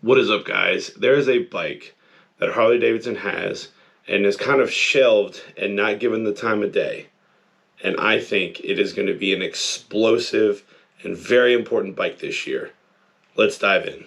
What is up, guys? There is a bike that Harley Davidson has and is kind of shelved and not given the time of day. And I think it is going to be an explosive and very important bike this year. Let's dive in.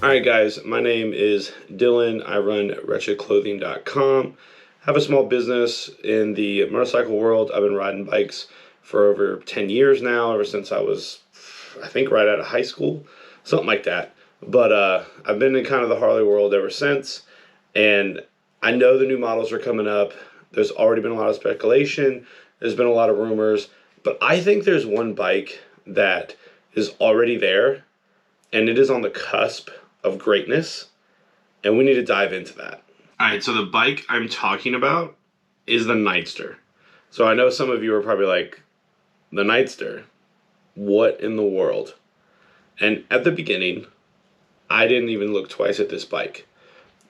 Alright guys, my name is Dylan. I run wretchedclothing.com. Have a small business in the motorcycle world. I've been riding bikes for over 10 years now, ever since I was, I think, right out of high school, something like that. But I've been in kind of the Harley world ever since, and I know the new models are coming up. There's already been a lot of speculation. There's been a lot of rumors, but I think there's one bike that is already there, and it is on the cusp of greatness, and we need to dive into that. Alright, so the bike I'm talking about is the Nightster. So I know some of you are probably like, the Nightster? What in the world? And at the beginning, I didn't even look twice at this bike.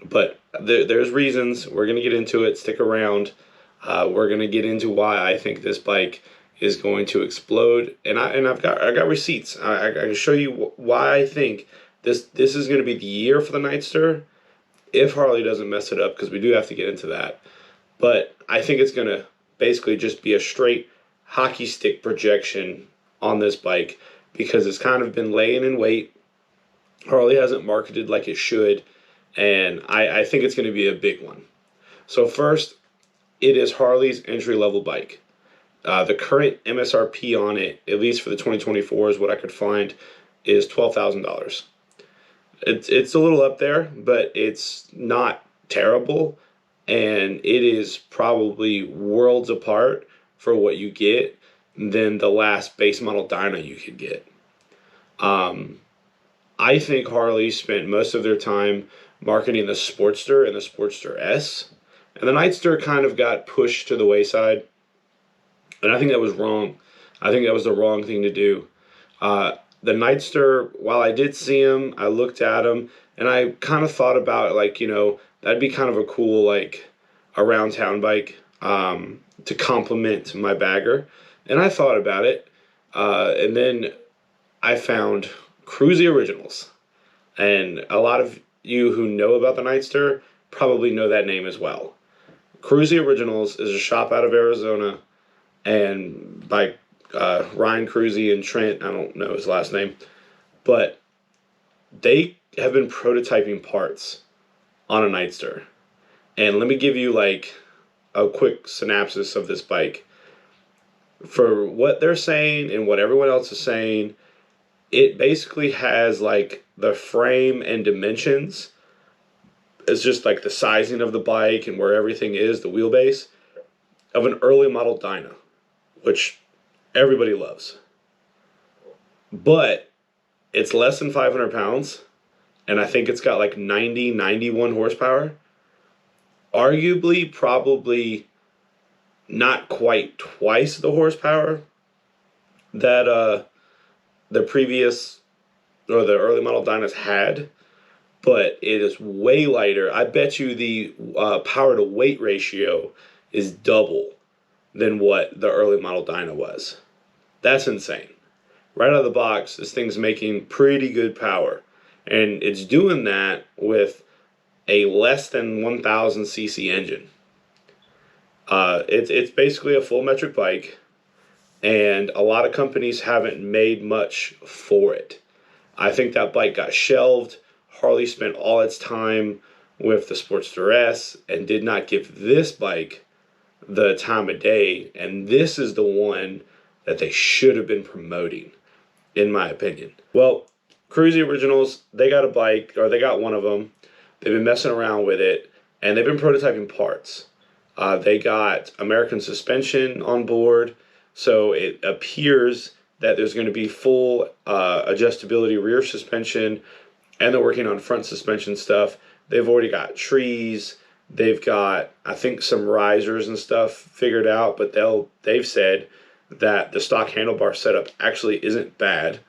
But there's reasons. We're going to get into it. Stick around. We're going to get into why I think this bike is going to explode. And I've got receipts. I can show you why I think this is going to be the year for the Nightster, if Harley doesn't mess it up, because we do have to get into that. But I think it's going to basically just be a straight hockey stick projection on this bike, because it's kind of been laying in wait. Harley hasn't marketed like it should, and I think it's going to be a big one. So first, it is Harley's entry-level bike. The current MSRP on it, at least for the 2024 is what I could find, is $12,000. It's a little up there, but it's not terrible, and it is probably worlds apart for what you get than the last base model dyno you could get. I think Harley spent most of their time marketing the Sportster and the Sportster S, and the Nightster kind of got pushed to the wayside, and I think that was wrong. I think that was the wrong thing to do. The Nightster, while I did see him, I looked at him, and I kind of thought about, like, you know, that'd be kind of a cool, like, around town bike to complement my bagger. And I thought about it, and then I found Cruy Originals. And a lot of you who know about the Nightster probably know that name as well. Cruy Originals is a shop out of Arizona, and by Ryan Cruzy and Trent, I don't know his last name, but they have been prototyping parts on a Nightster. And let me give you like a quick synopsis of this bike. For what they're saying and what everyone else is saying, it basically has like the frame and dimensions. It's just like the sizing of the bike and where everything is, the wheelbase, of an early model dyno, which everybody loves. But it's less than 500 pounds, and I think it's got like 91 horsepower. Arguably, probably not quite twice the horsepower that the previous or the early model dynos had, but it is way lighter. I bet you the power to weight ratio is double than what the early model dyno was. That's insane. Right out of the box, this thing's making pretty good power, and it's doing that with a less than 1,000 cc engine. It's basically a full metric bike, and a lot of companies haven't made much for it. I think that bike got shelved. Harley spent all its time with the Sportster S and did not give this bike the time of day, and this is the one that they should have been promoting, in my opinion. Well, Cruy Originals, they got a bike, or they got one of them. They've been messing around with it, and they've been prototyping parts. They got American suspension on board, so it appears that there's going to be full adjustability rear suspension, and they're working on front suspension stuff. They've already got trees. They've got, I think, some risers and stuff figured out, but they've said that the stock handlebar setup actually isn't bad.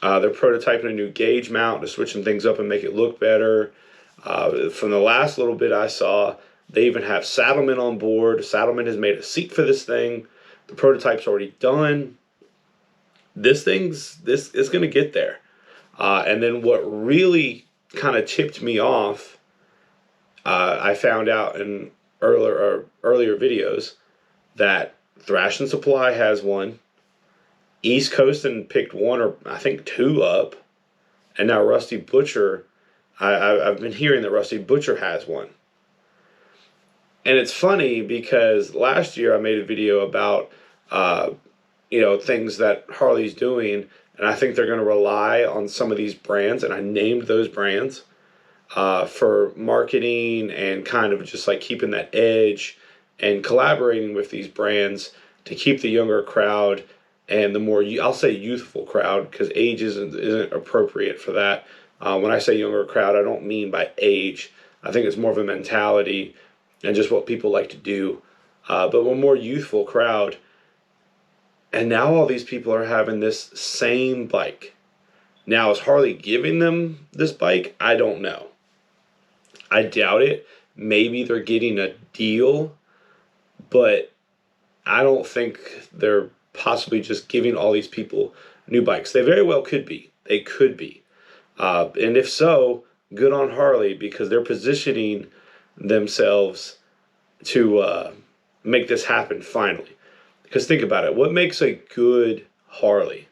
They're prototyping a new gauge mount to switch some things up and make it look better. From the last little bit I saw, they even have Saddlemen on board. Saddlemen has made a seat for this thing. The prototype's already done. This is going to get there. And then what really kind of tipped me off, I found out in earlier videos that Thrash and Supply has one. East Coast and picked one or I think two up. And now Rusty Butcher, I've been hearing that Rusty Butcher has one. And it's funny because last year I made a video about, things that Harley's doing. And I think they're going to rely on some of these brands. And I named those brands for marketing and kind of just like keeping that edge and collaborating with these brands to keep the younger crowd and the more, I'll say youthful crowd, because age isn't appropriate for that. When I say younger crowd, I don't mean by age. I think it's more of a mentality and just what people like to do. But we're more youthful crowd. And now all these people are having this same bike. Now, is Harley giving them this bike? I don't know. I doubt it. Maybe they're getting a deal, but I don't think they're possibly just giving all these people new bikes. They very well could be. They could be. And if so, good on Harley, because they're positioning themselves to make this happen finally. Because think about it. What makes a good Harley?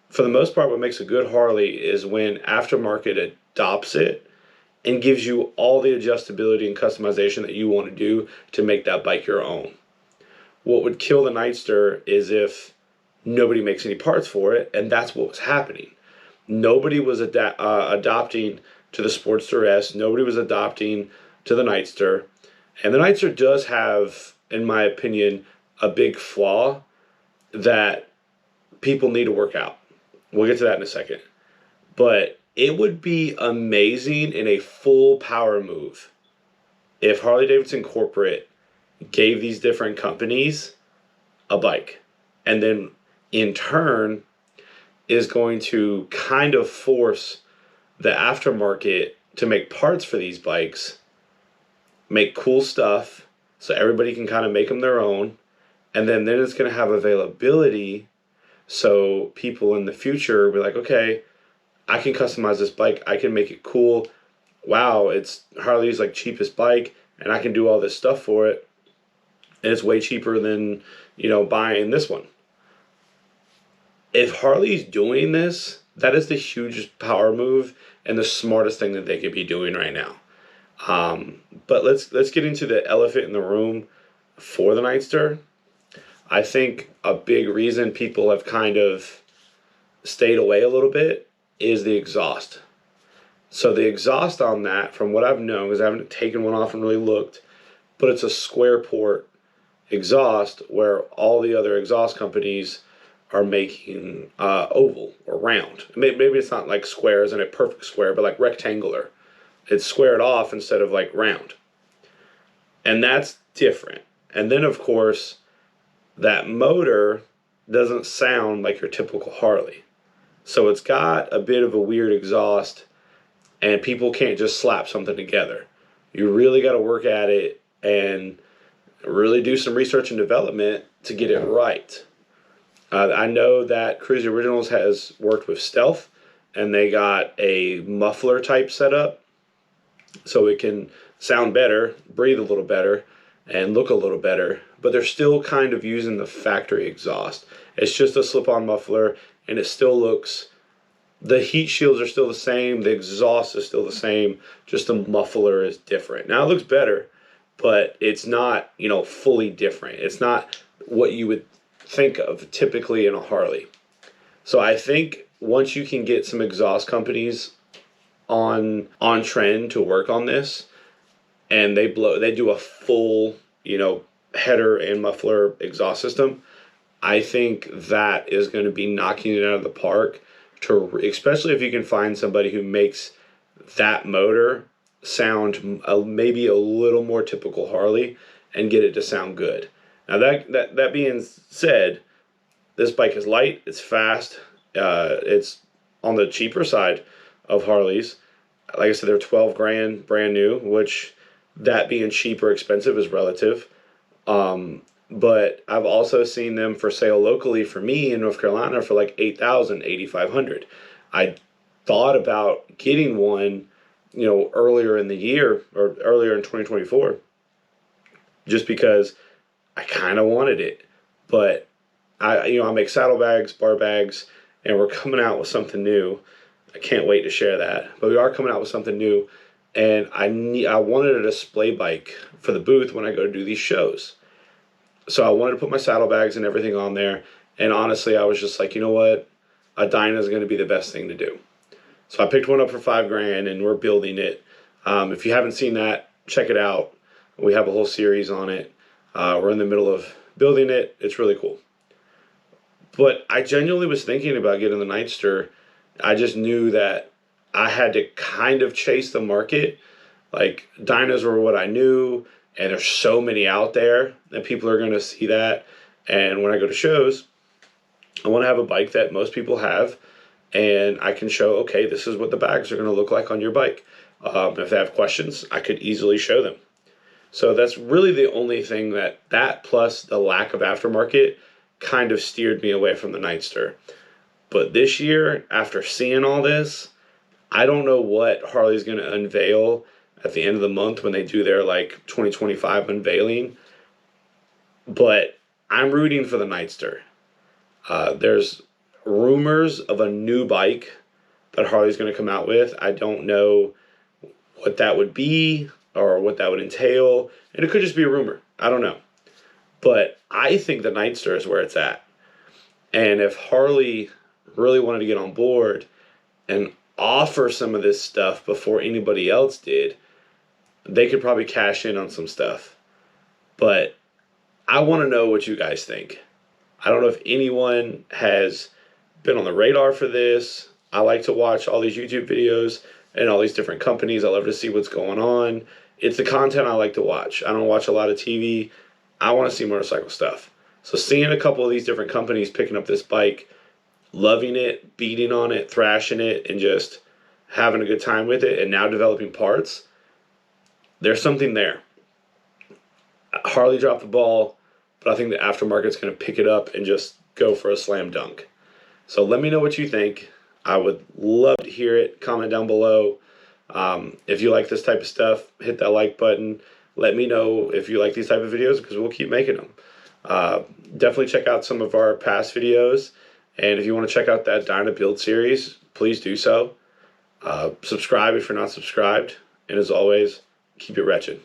For the most part, what makes a good Harley is when aftermarket adopts it and gives you all the adjustability and customization that you want to do to make that bike your own. What would kill the Nightster is if nobody makes any parts for it, and that's what was happening. Nobody was adopting to the Sportster S. Nobody was adopting to the Nightster. And the Nightster does have, in my opinion, a big flaw that people need to work out. We'll get to that in a second. But it would be amazing in a full power move if Harley Davidson Corporate gave these different companies a bike. And then in turn is going to kind of force the aftermarket to make parts for these bikes, make cool stuff so everybody can kind of make them their own. And then it's going to have availability so people in the future will be like, okay, I can customize this bike. I can make it cool. Wow, it's Harley's like cheapest bike and I can do all this stuff for it. And it's way cheaper than, buying this one. If Harley's doing this, that is the hugest power move and the smartest thing that they could be doing right now. But let's get into the elephant in the room for the Nightster. I think a big reason people have kind of stayed away a little bit is the exhaust. So the exhaust on that, from what I've known, because I haven't taken one off and really looked, but it's a square port exhaust where all the other exhaust companies are making oval or round. Maybe it's not like square, isn't a perfect square, but like rectangular. It's squared off instead of like round. And that's different. And then, of course, that motor doesn't sound like your typical Harley. So it's got a bit of a weird exhaust, and people can't just slap something together. You really got to work at it and really do some research and development to get it right. I know that Cruy Originals has worked with Stealth, and they got a muffler type setup so it can sound better, breathe a little better, and look a little better, but they're still kind of using the factory exhaust. It's just a slip-on muffler, and it still looks, the heat shields are still the same, the exhaust is still the same, just the muffler is different. Now it looks better, but it's not, fully different. It's not what you would think of typically in a Harley. So I think once you can get some exhaust companies on trend to work on this, and they do a full, header and muffler exhaust system, I think that is going to be knocking it out of the park, especially if you can find somebody who makes that motor sound maybe a little more typical Harley and get it to sound good. Now that being said, this bike is light, it's fast, It's on the cheaper side of Harleys. Like I said, they're 12 grand brand new, which that being cheap or expensive is relative. But I've also seen them for sale locally for me in North Carolina for like 8,000, 8,500. I thought about getting one, earlier in the year or earlier in 2024, just because I kind of wanted it. But I make saddlebags, bar bags, and we're coming out with something new. I can't wait to share that. But we are coming out with something new, and I wanted a display bike for the booth when I go to do these shows. So I wanted to put my saddlebags and everything on there. And honestly, I was just like, you know what? A Dyna is going to be the best thing to do. So I picked one up for 5 grand, and we're building it. If you haven't seen that, check it out. We have a whole series on it. We're in the middle of building it. It's really cool. But I genuinely was thinking about getting the Nightster. I just knew that I had to kind of chase the market. Like, Dynas were what I knew, and there's so many out there that people are going to see that. And when I go to shows, I want to have a bike that most people have, and I can show, okay, this is what the bags are going to look like on your bike. If they have questions, I could easily show them. So that's really the only thing that plus the lack of aftermarket kind of steered me away from the Nightster. But this year, after seeing all this, I don't know what Harley's going to unveil at the end of the month when they do their 2025 unveiling. But I'm rooting for the Nightster. There's rumors of a new bike that Harley's going to come out with. I don't know what that would be or what that would entail. And it could just be a rumor. I don't know. But I think the Nightster is where it's at. And if Harley really wanted to get on board and offer some of this stuff before anybody else did, they could probably cash in on some stuff. But I want to know what you guys think. I don't know if anyone has been on the radar for this. I like to watch all these YouTube videos and all these different companies. I love to see what's going on. It's the content I like to watch. I don't watch a lot of TV. I want to see motorcycle stuff. So seeing a couple of these different companies picking up this bike, loving it, beating on it, thrashing it, and just having a good time with it, and now developing parts, there's something there. Harley dropped the ball, but I think the aftermarket's going to pick it up and just go for a slam dunk. So let me know what you think. I would love to hear it. Comment down below. If you like this type of stuff, hit that like button. Let me know if you like these type of videos, because we'll keep making them. Definitely check out some of our past videos. And if you want to check out that Dyna build series, please do so. Subscribe if you're not subscribed. And as always, keep it wretched.